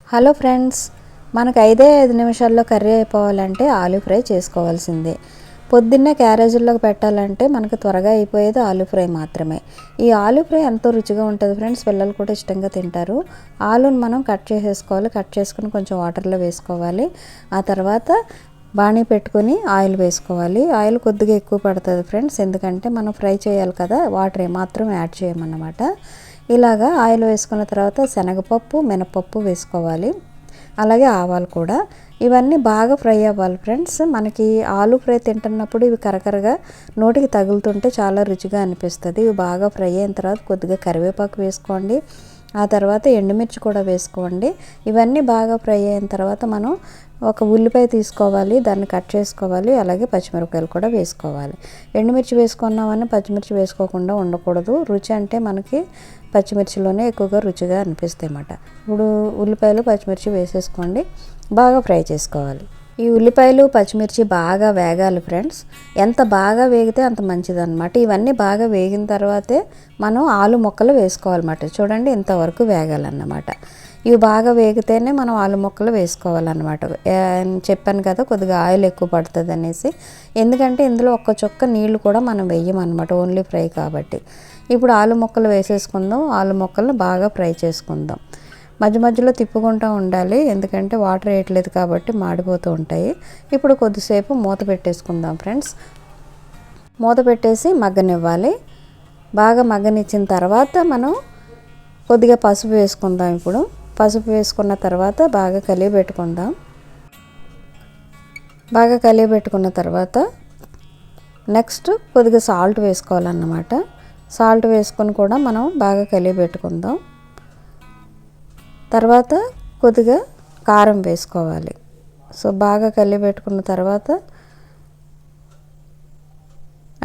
Hello friends, మనకు 5 నిమిషాల్లో curry అయిపోవాలంటే aloo fry చేసుకోవాల్సిందే. పొద్దున్నే క్యారేజీల్లోకి పెట్టాలంటే మనకు త్వరగా అయిపోయేది ఆలూ ఫ్రై మాత్రమే. ఈ ఆలూ ఫ్రై ఎంతో రుచిగా ఉంటుంది ఫ్రెండ్స్. పిల్లలు కూడా ఇష్టంగా తింటారు. ఆలూని మనం కట్ చేసేసుకోవాలి. కట్ చేసుకుని కొంచెం వాటర్లో వేసుకోవాలి. ఆ తర్వాత బాణీ పెట్టుకొని ఆయిల్ వేసుకోవాలి. ఆయిల్ కొద్దిగా ఎక్కువ పడుతుంది ఫ్రెండ్స్, ఎందుకంటే మనం ఫ్రై చేయాలి కదా, వాటర్ ఏమాత్రం యాడ్ చేయమన్నమాట. ఇలాగా ఆయిల్ వేసుకున్న తర్వాత శనగపప్పు, మినపప్పు వేసుకోవాలి. అలాగే ఆవాలు కూడా. ఇవన్నీ బాగా ఫ్రై అవ్వాలి ఫ్రెండ్స్. మనకి ఆలూ ఫ్రై తింటున్నప్పుడు ఇవి కరకరగా నోటికి తగులుతుంటే చాలా రుచిగా అనిపిస్తుంది. ఇవి బాగా ఫ్రై అయిన తర్వాత కొద్దిగా కరివేపాకు వేసుకోండి. ఆ తర్వాత ఎండుమిర్చి కూడా వేసుకోండి. ఇవన్నీ బాగా ఫ్రై అయిన తర్వాత మనం ఒక ఉల్లిపాయ తీసుకోవాలి, దాన్ని కట్ చేసుకోవాలి. అలాగే పచ్చిమిరపకాయలు కూడా వేసుకోవాలి. ఎండుమిర్చి వేసుకున్నామని పచ్చిమిర్చి వేసుకోకుండా ఉండకూడదు. రుచి అంటే మనకి పచ్చిమిర్చిలోనే ఎక్కువగా రుచిగా అనిపిస్తాయి అన్నమాట. ఇప్పుడు ఉల్లిపాయలు పచ్చిమిర్చి వేసేసుకోండి, బాగా ఫ్రై చేసుకోవాలి. ఈ ఉల్లిపాయలు పచ్చిమిర్చి బాగా వేగాలి ఫ్రెండ్స్. ఎంత బాగా వేగితే అంత మంచిదన్నమాట. ఇవన్నీ బాగా వేగిన తర్వాతే మనం ఆలు ముక్కలు వేసుకోవాలన్నమాట. చూడండి, ఇంతవరకు వేగాలన్నమాట. ఇవి బాగా వేగితేనే మనం ఆలు ముక్కలు వేసుకోవాలన్నమాట. చెప్పాను కదా, కొద్దిగా ఆయిల్ ఎక్కువ పడుతుంది అనేసి. ఎందుకంటే ఇందులో ఒక్క చుక్క నీళ్లు కూడా మనం వేయమన్నమాట, ఓన్లీ ఫ్రై కాబట్టి. ఇప్పుడు ఆలు ముక్కలు వేసేసుకుందాం. ఆలు ముక్కలను బాగా ఫ్రై చేసుకుందాం. మధ్య మధ్యలో తిప్పుకుంటూ ఉండాలి, ఎందుకంటే వాటర్ వేయట్లేదు కాబట్టి మాడిపోతూ ఉంటాయి. ఇప్పుడు కొద్దిసేపు మూత పెట్టేసుకుందాం ఫ్రెండ్స్. మూత పెట్టేసి మగ్గనివ్వాలి. బాగా మగ్గనిచ్చిన తర్వాత మనం కొద్దిగా పసుపు వేసుకుందాం. ఇప్పుడు పసుపు వేసుకున్న తర్వాత బాగా కలియబెట్టుకుందాం. బాగా కలియబెట్టుకున్న తర్వాత నెక్స్ట్ కొద్దిగా సాల్ట్ వేసుకోవాలన్నమాట. సాల్ట్ వేసుకొని కూడా మనం బాగా కలియబెట్టుకుందాం. తర్వాత కొద్దిగా కారం వేసుకోవాలి. సో బాగా కలియబెట్టుకున్న తర్వాత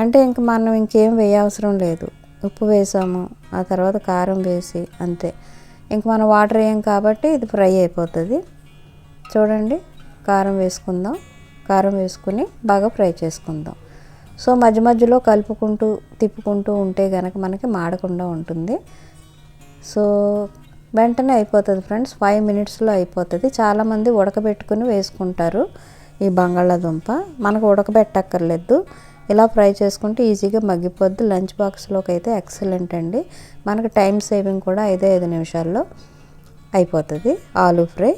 అంటే ఇంక మనం ఇంకేం వేయవసరం లేదు. ఉప్పు వేసాము, ఆ తర్వాత కారం వేసి అంతే. ఇంక మనం వాటర్ వేయం కాబట్టి ఇది ఫ్రై అయిపోతుంది. చూడండి, కారం వేసుకుందాం. కారం వేసుకుని బాగా ఫ్రై చేసుకుందాం. సో మధ్య మధ్యలో కలుపుకుంటూ తిప్పుకుంటూ ఉంటే కనుక మనకి మాడకుండా ఉంటుంది. సో వెంటనే అయిపోతుంది ఫ్రెండ్స్, 5 మినిట్స్లో అయిపోతుంది. చాలామంది ఉడకబెట్టుకుని వేసుకుంటారు ఈ బంగాళాదుంప. మనకు ఉడకబెట్టక్కర్లేదు. ఇలా ఫ్రై చేసుకుంటే ఈజీగా మగ్గిపోద్ది. లంచ్ బాక్స్లోకి అయితే ఎక్సలెంట్ అండి. మనకు టైం సేవింగ్ కూడా 5 నిమిషాల్లో అయిపోతుంది ఆలూ ఫ్రై.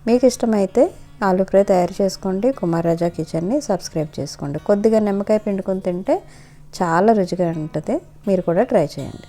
మీకు ఇష్టమైతే ఆలూ ఫ్రై తయారు చేసుకోండి. కుమార్ రాజా కిచెన్ని సబ్స్క్రైబ్ చేసుకోండి. కొద్దిగా నిమ్మకాయ పిండుకొని తింటే చాలా రుచిగా ఉంటుంది. మీరు కూడా ట్రై చేయండి.